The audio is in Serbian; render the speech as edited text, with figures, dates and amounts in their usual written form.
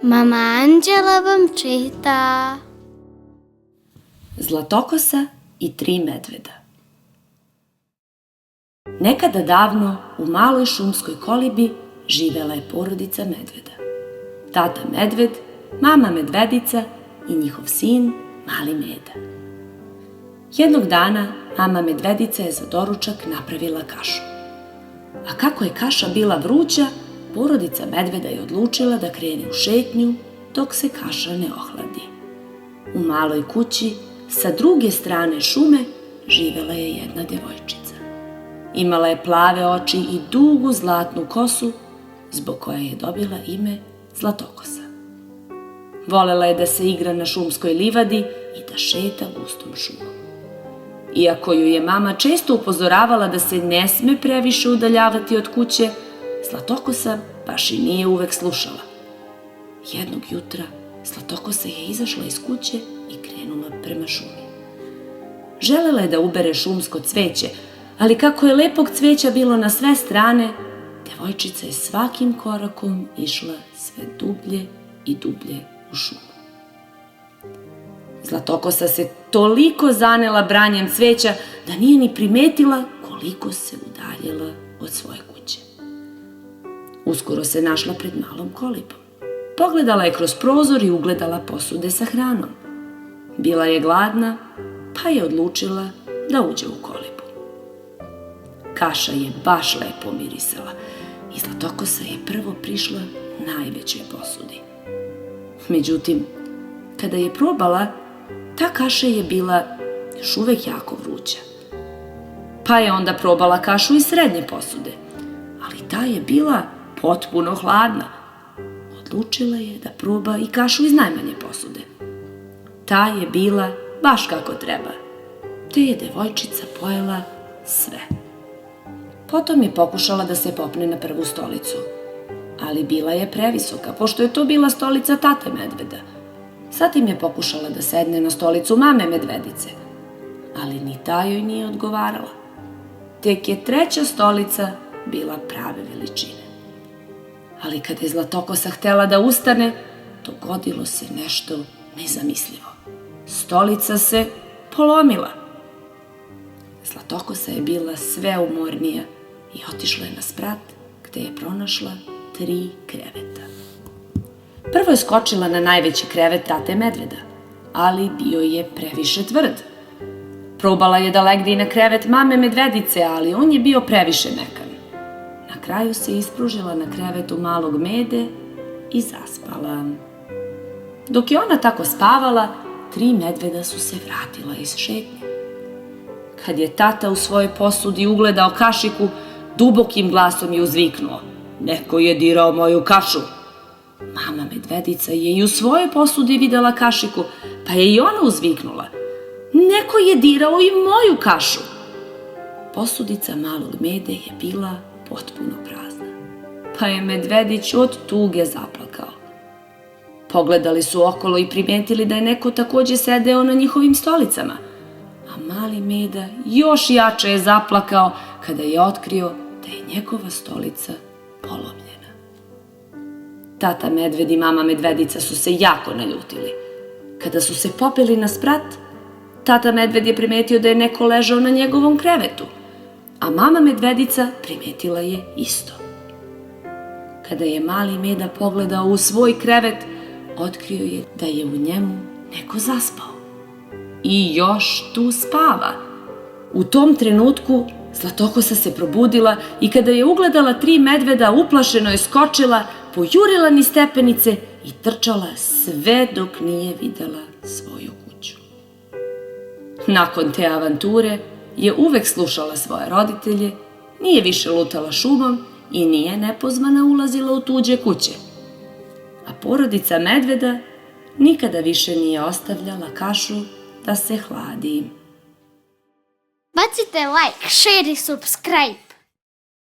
Mama Anđela vam čita. Zlatokosa i 3 medveda. Nekada davno u maloj šumskoj kolibi živela je porodica medveda. Tata medved, mama medvedica i njihov sin mali Meda. Jednog dana mama medvedica je za doručak napravila kašu. A kako je kaša bila vruća, porodica medveda je odlučila da krene u šetnju dok se kaša ne ohladi. U maloj kući sa druge strane šume živela je jedna devojčica. Imala je plave oči i dugu zlatnu kosu, zbog koje je dobila ime Zlatokosa. Volela je da se igra na šumskoj livadi i da šeta gustom šumom. Iako ju je mama često upozoravala da se ne sme previše udaljavati od kuće, Zlatokosa baš i nije uvek slušala. Jednog jutra Zlatokosa je izašla iz kuće i krenula prema šumi. Želela je da ubere šumsko cveće, ali kako je lepog cveća bilo na sve strane, devojčica je svakim korakom išla sve dublje i dublje u šumu. Zlatokosa se toliko zanela branjem cveća da nije ni primetila koliko se udaljila od svoje kuće. Uskoro se našla pred malom kolibom. Pogledala je kroz prozor i ugledala posude sa hranom. Bila je gladna, pa je odlučila da uđe u kolibu. Kaša je baš lepo mirisala i Zlatokosa je prvo prišla najvećoj posudi. Međutim, kada je probala, ta kaša je bila još uvek jako vruća. Pa je onda probala kašu iz srednje posude, ali ta je bila potpuno hladna. Odlučila je da proba i kašu iz najmanje posude. Ta je bila baš kako treba, te je devojčica pojela sve. Potom je pokušala da se popne na prvu stolicu, ali bila je previsoka, pošto je to bila stolica tate medveda. Zatim je pokušala da sedne na stolicu mame medvedice, ali ni ta joj nije odgovarala. Tek je treća stolica bila prave veličine. Ali kada je Zlatokosa htela da ustane, dogodilo se nešto nezamislivo. Stolica se polomila. Zlatokosa je bila sve umornija i otišla je na sprat, gde je pronašla 3 kreveta. Prvo je skočila na najveći krevet tate medveda, ali bio je previše tvrd. Probala je da legne i na krevet mame medvedice, ali on je bio previše mekan. Na kraju se ispružila na krevetu malog Mede i zaspala. Dok je ona tako spavala, 3 medveda su se vratila iz šetnje. Kad je tata u svojoj posudi ugledao kašiku, dubokim glasom je uzviknuo: "Neko je dirao moju kašu." Mama medvedica je i u svojoj posudi videla kašiku, pa je i ona uzviknula: "Neko je dirao i moju kašu." Posudica malog Mede je bila potpuno prazna, pa je medvedić od tuge zaplakao. Pogledali su okolo i primetili da je neko takođe sedeo na njihovim stolicama, a mali Meda još jače je zaplakao kada je otkrio da je njegova stolica polomljena. Tata medved i mama medvedica su se jako naljutili. Kada su se popeli na sprat, tata medved je primetio da je neko ležao na njegovom krevetu, a mama medvedica primetila je isto. Kada je mali Meda pogledao u svoj krevet, otkrio je da je u njemu neko zaspao. I još tu spava. U tom trenutku Zlatokosa se probudila i kada je ugledala 3 medveda, uplašeno je skočila, pojurila niz stepenice i trčala sve dok nije videla svoju kuću. Nakon te avanture je uvek slušala svoje roditelje, nije više lutala šumom i nije nepozvana ulazila u tuđe kuće. A porodica medveda nikada više nije ostavljala kašu da se hladi. Bacite like, share i subscribe.